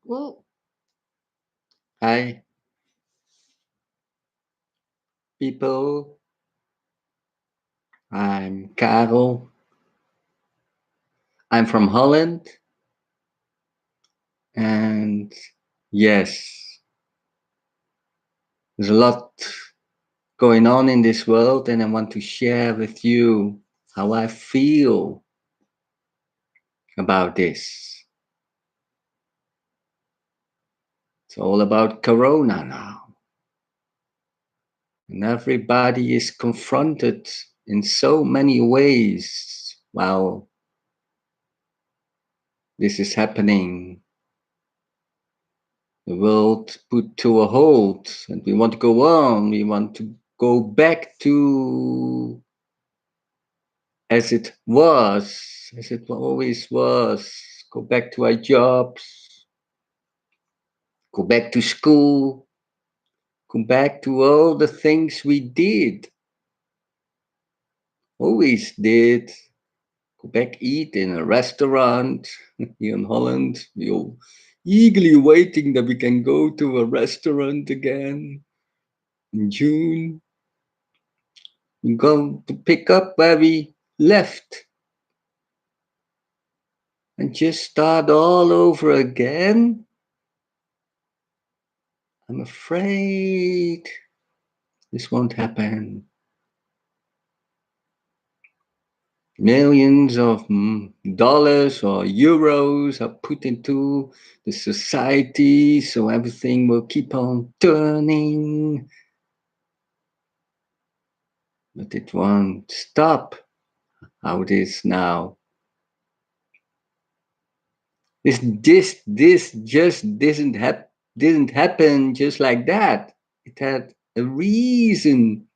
Well, hi, people. I'm Karel. I'm from Holland. And yes, there's a lot going on in this world, and I want to share with you how I feel about this. It's all about Corona now. And everybody is confronted in so many ways while this is happening. The world put to a halt, and we want to go on. We want to go back to as it always was. Go back to our jobs, go back to school, go back to all the things we did, always did. Go back, eat in a restaurant here in Holland. We all eagerly waiting that we can go to a restaurant again in June. We're going to pick up where we left and just start all over again. I'm afraid this won't happen. Millions of dollars or euros are put into the society so everything will keep on turning, but it won't stop how it is now. This just didn't happen just like that. It had a reason.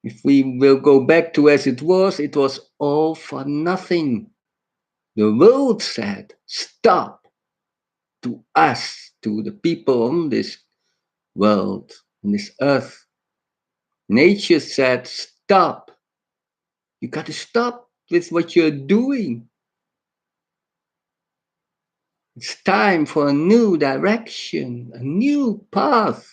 If we will go back to as it was all for nothing. The world said, stop to us, to the people on this world, on this earth. Nature said, stop. You got to stop with what you're doing. It's time for a new direction, a new path.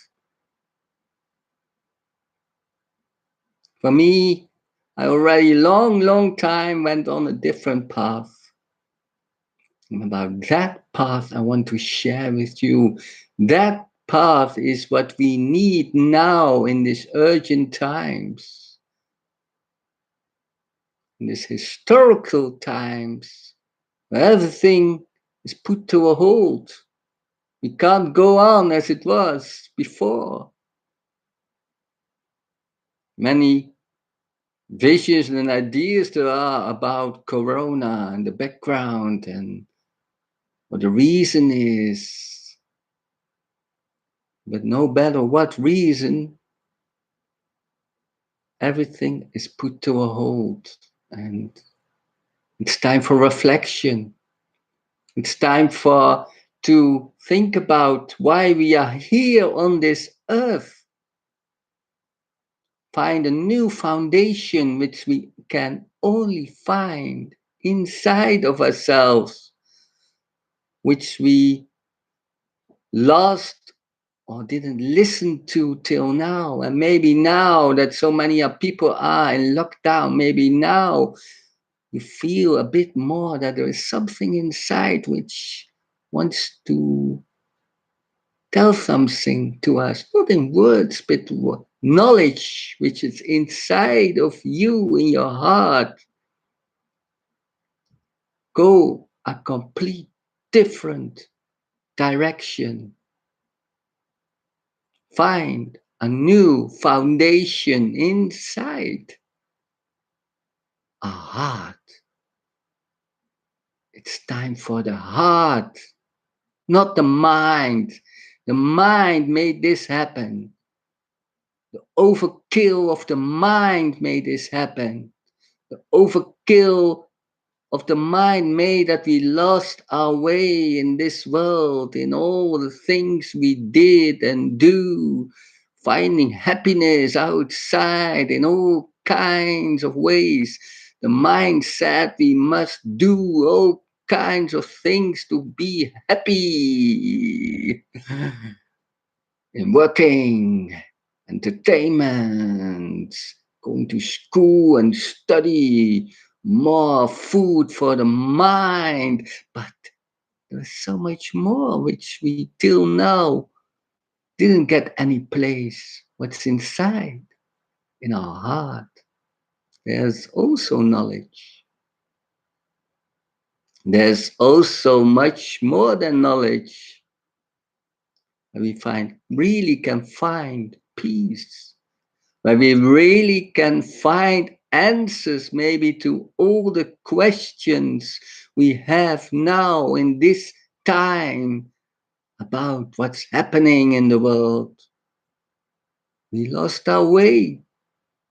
For me, I already long time went on a different path. And about that path, I want to share with you. That path is what we need now in these urgent times, in these historical times, where everything is put to a halt. We can't go on as it was before. Many visions and ideas there are about Corona and the background and what the reason is. But no matter what reason, everything is put to a halt. And it's time for reflection. It's time for to think about why we are here on this earth. Find a new foundation which we can only find inside of ourselves, which we lost or didn't listen to till now. And maybe now that so many people are in lockdown, maybe now you feel a bit more that there is something inside which wants to tell something to us, not in words, but knowledge which is inside of you in your heart. Go a complete different direction. Find a new foundation inside a heart. It's time for the heart, not the mind. The mind made this happen. The overkill of the mind made this happen. The overkill of the mind made that we lost our way in this world, in all the things we did and do, finding happiness outside in all kinds of ways. The mind said we must do all kinds of things to be happy. In working, entertainment, going to school and study, more food for the mind. But there's so much more which we till now didn't get any place. What's inside in our heart? There's also knowledge. There's also much more than knowledge. Where we really can find peace, where we really can find answers maybe to all the questions we have now in this time about what's happening in the world. We lost our way.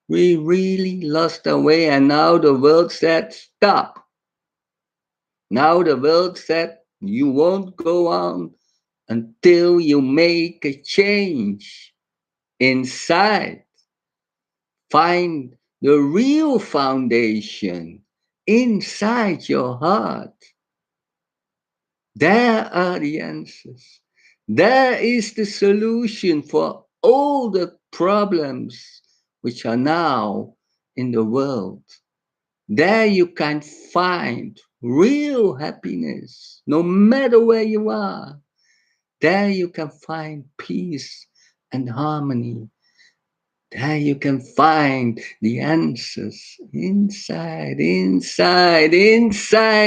We really lost our way, and now the world said, stop. Now the world said, you won't go on until you make a change inside. Find the real foundation inside your heart. There are the answers. There is the solution for all the problems which are now in the world. There you can find real happiness, no matter where you are. There you can find peace and harmony. There you can find the answers inside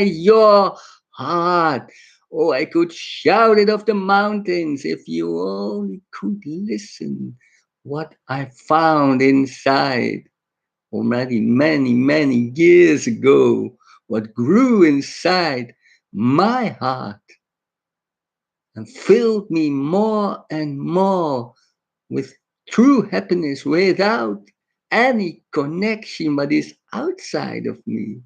your heart. Oh, I could shout it off the mountains if you only could listen what I found inside already many years ago, what grew inside my heart and filled me more and more with true happiness without any connection but is outside of me.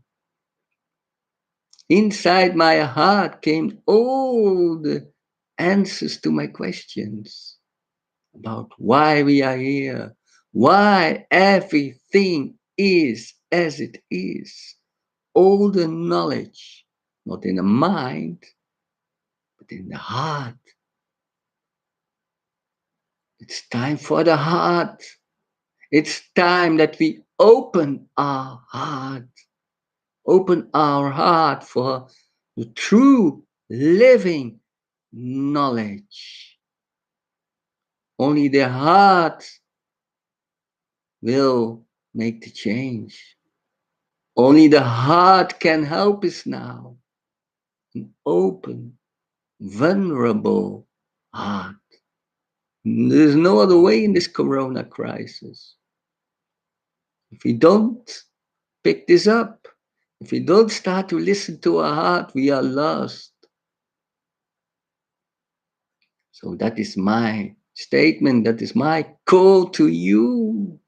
Inside my heart came all the answers to my questions about why we are here, why everything is as it is. All the knowledge, not in the mind, but in the heart. It's time for the heart. It's time that we open our heart for the true living knowledge. Only the heart will make the change. Only the heart can help us now. An open, vulnerable heart. There's no other way in this corona crisis. If we don't pick this up, if we don't start to listen to our heart, we are lost. So that is my statement, that is my call to you.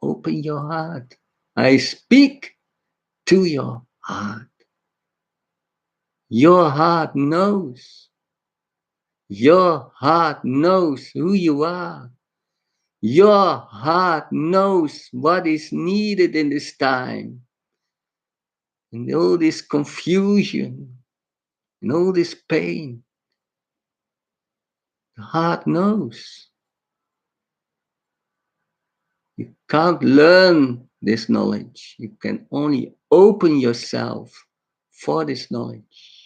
Open your heart. I speak to your heart. Your heart knows. Your heart knows who you are. Your heart knows what is needed in this time. In all this confusion, in all this pain, the heart knows. You can't learn this knowledge. You can only open yourself for this knowledge.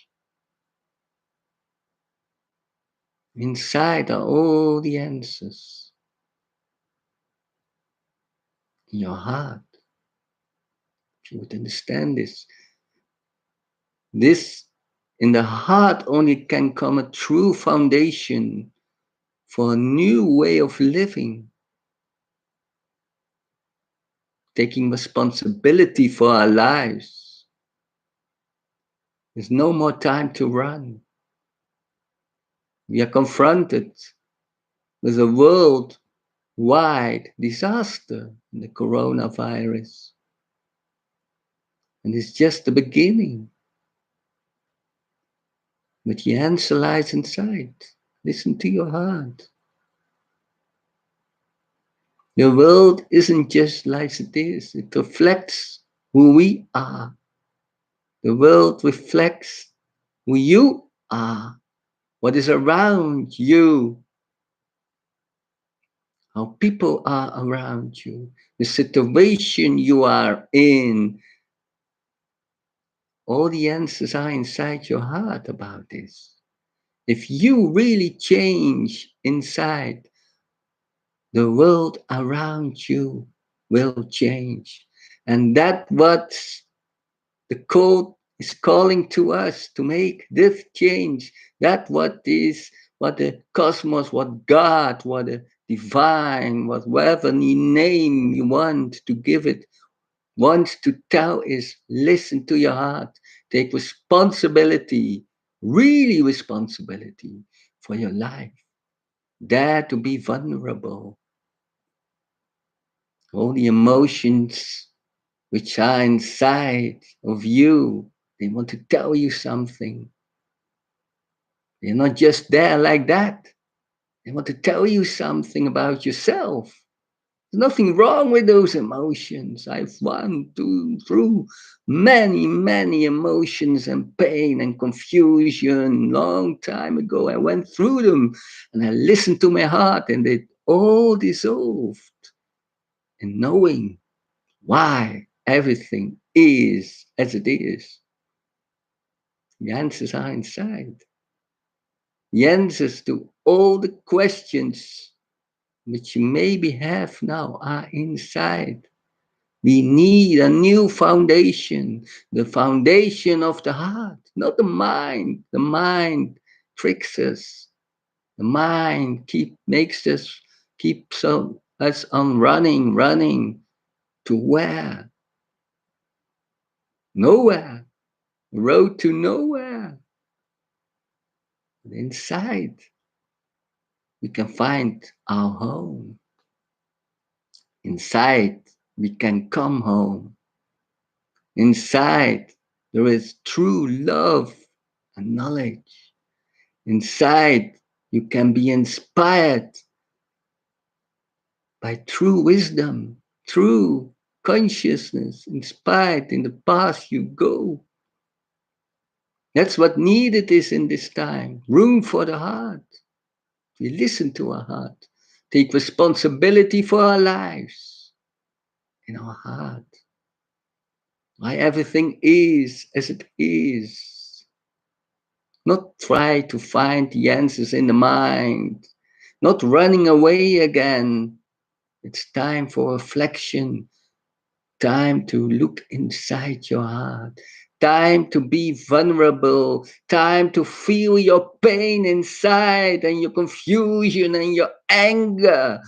Inside are all the answers. In your heart. If you would understand this, this in the heart only can come a true foundation for a new way of living, taking responsibility for our lives. There's no more time to run. We are confronted with a worldwide disaster, the coronavirus. And it's just the beginning. But the answer lies inside. Listen to your heart. The world isn't just like it is. It reflects who we are. The world reflects who you are, what is around you, how people are around you, the situation you are in. All the answers are inside your heart about this. If you really change inside, the world around you will change. And that what the code is calling to us to make this change. That what is what the cosmos, what God, what the divine, whatever name you want to give it, wants to tell is listen to your heart. Take responsibility, really responsibility for your life. Dare to be vulnerable. All the emotions which are inside of you, they want to tell you something. They're not just there like that. They want to tell you something about yourself. There's nothing wrong with those emotions. I've through many, many emotions and pain and confusion. Long time ago, I went through them and I listened to my heart and it all dissolved in knowing why everything is as it is. The answers are inside. The answers to all the questions which you maybe have now are inside. We need a new foundation, the foundation of the heart, not the mind. The mind tricks us. The mind makes us us on running to where? Nowhere. Road to nowhere. But inside, we can find our home. Inside, we can come home. Inside, there is true love and knowledge. Inside, you can be inspired by true wisdom, true consciousness, inspired in the path you go. That's what needed is in this time. Room for the heart. We listen to our heart. Take responsibility for our lives in our heart. Why everything is as it is. Not try to find the answers in the mind. Not running away again. It's time for reflection. Time to look inside your heart. Time to be vulnerable. Time to feel your pain inside and your confusion and your anger.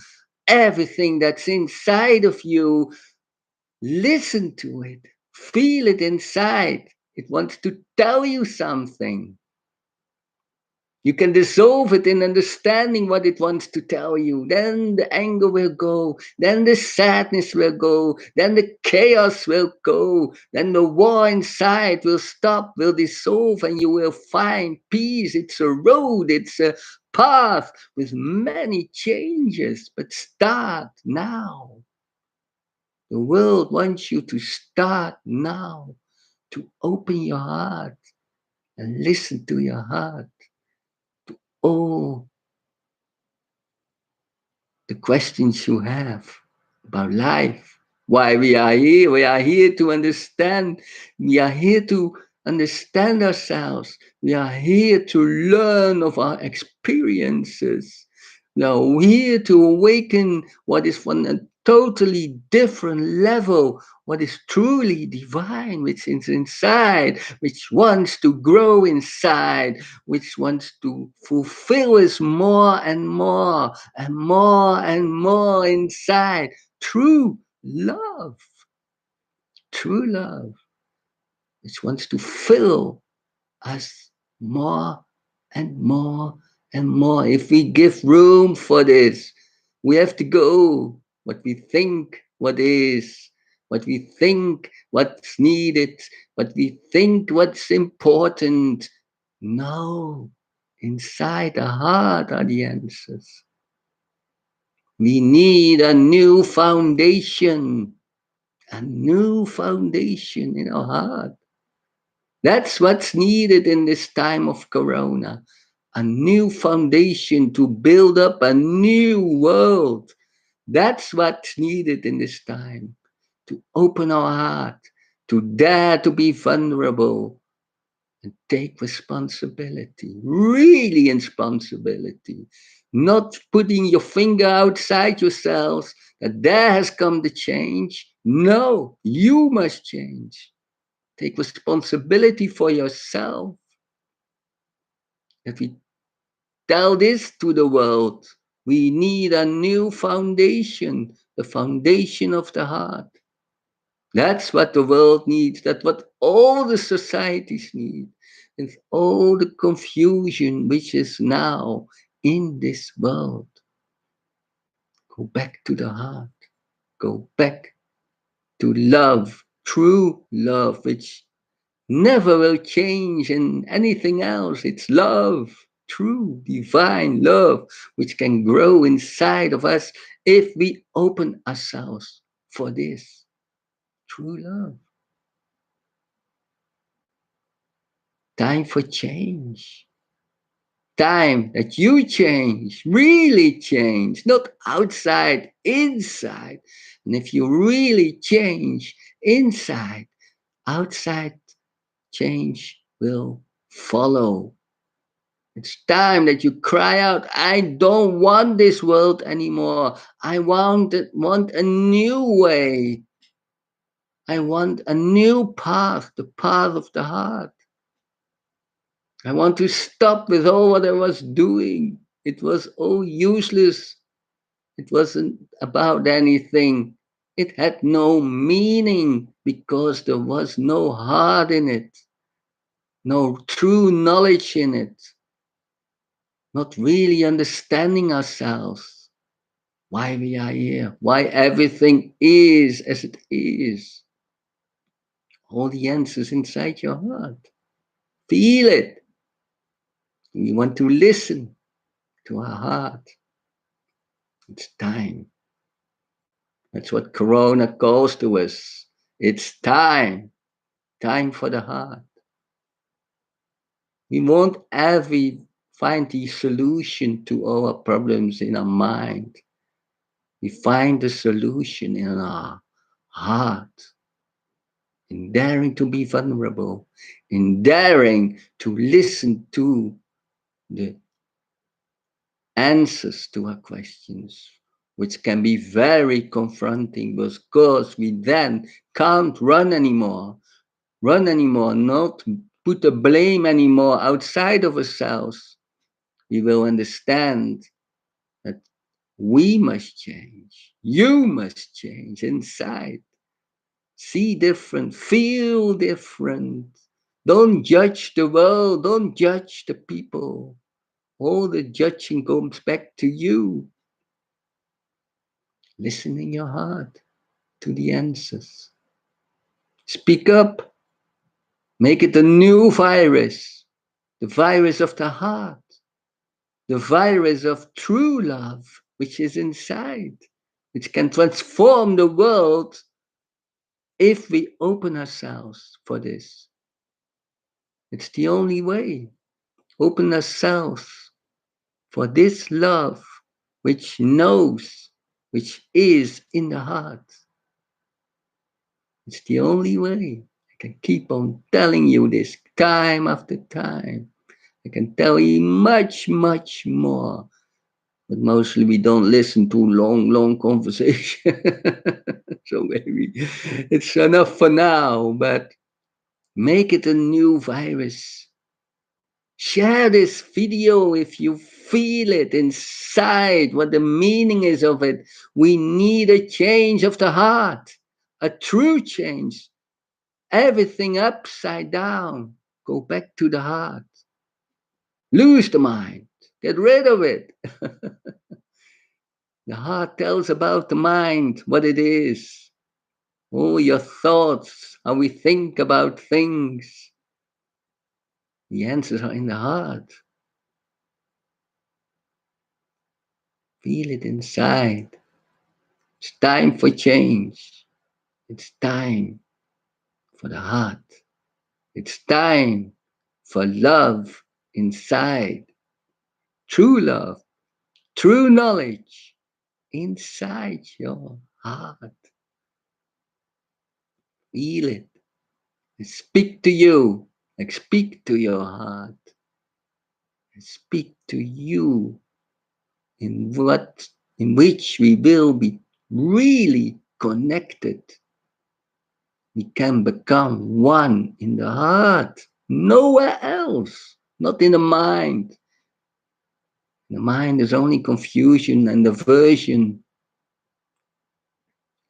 Everything that's inside of you, listen to it. Feel it inside. It wants to tell you something. You can dissolve it in understanding what it wants to tell you. Then the anger will go. Then the sadness will go. Then the chaos will go. Then the war inside will stop, will dissolve, and you will find peace. It's a road, it's a path with many changes. But start now. The world wants you to start now, to open your heart and listen to your heart. Oh, the questions you have about life, why we are here. We are here to understand. We are here to understand ourselves. We are here to learn of our experiences. We are here to awaken what is from a totally different level, what is truly divine, which is inside, which wants to grow inside, which wants to fulfill us more and more and more and more inside. True love, true love, which wants to fill us more and more and more. If we give room for this, we have to go what we think, what is, what we think, what's needed, what we think, what's important. No, inside the heart are the answers. We need a new foundation in our heart. That's what's needed in this time of Corona. A new foundation to build up a new world. That's what's needed in this time. To open our heart, to dare to be vulnerable, and take responsibility, really responsibility. Not putting your finger outside yourselves that there has come the change. No, you must change. Take responsibility for yourself. If we tell this to the world, we need a new foundation, the foundation of the heart. That's what the world needs. That's what all the societies need. And all the confusion which is now in this world. Go back to the heart. Go back to love, true love, which never will change in anything else. It's love, true, divine love, which can grow inside of us if we open ourselves for this true love. Time for change. Time that you change, really change, not outside, inside. And if you really change inside, outside change will follow. It's time that you cry out, I don't want this world anymore. Want a new way. I want a new path, the path of the heart. I want to stop with all what I was doing. It was all useless. It wasn't about anything. It had no meaning because there was no heart in it, no true knowledge in it, not really understanding ourselves, why we are here, why everything is as it is. All the answers inside your heart. Feel it. We want to listen to our heart. It's time. That's what Corona calls to us. It's time. Time for the heart. We won't ever find the solution to our problems in our mind. We find the solution in our heart, in daring to be vulnerable, in daring to listen to the answers to our questions, which can be very confronting because we then can't run anymore, not put the blame anymore outside of ourselves. We will understand that we must change. You must change inside. See different, feel different. Don't judge the world, don't judge the people. All the judging comes back to you. Listen in your heart to the answers. Speak up. Make it a new virus. The virus of the heart. The virus of true love, which is inside, which can transform the world if we open ourselves for this. It's the only way. Open ourselves for this love which knows, which is in the heart. It's the only way. I can keep on telling you this time after time. I can tell you much, much more. But mostly we don't listen to long, long conversation. So maybe it's enough for now. But make it a new virus. Share this video if you feel it inside, what the meaning is of it. We need a change of the heart, a true change. Everything upside down. Go back to the heart. Lose the mind. Get rid of it. The heart tells about the mind, what it is. All your thoughts, how we think about things. The answers are in the heart. Feel it inside. It's time for change. It's time for the heart. It's time for love inside. True love, true knowledge inside your heart. Feel it. I speak to you. I speak to your heart. I speak to you in what in which we will be really connected. We can become one in the heart, nowhere else, not in the mind. The mind is only confusion and aversion,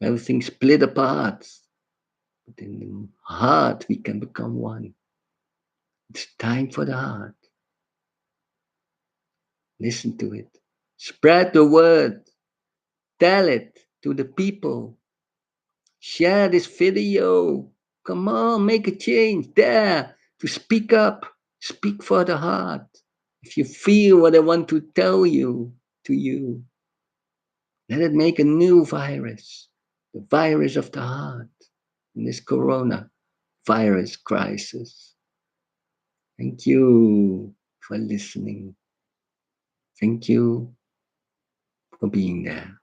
everything split apart. But in the heart, we can become one. It's time for the heart. Listen to it. Spread the word. Tell it to the people. Share this video. Come on, make a change. Dare to speak up. Speak for the heart. If you feel what I want to tell you to you, let it make a new virus. The virus of the heart in this corona virus crisis. Thank you for listening. Thank you for being there.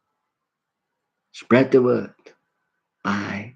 Spread the word. Bye.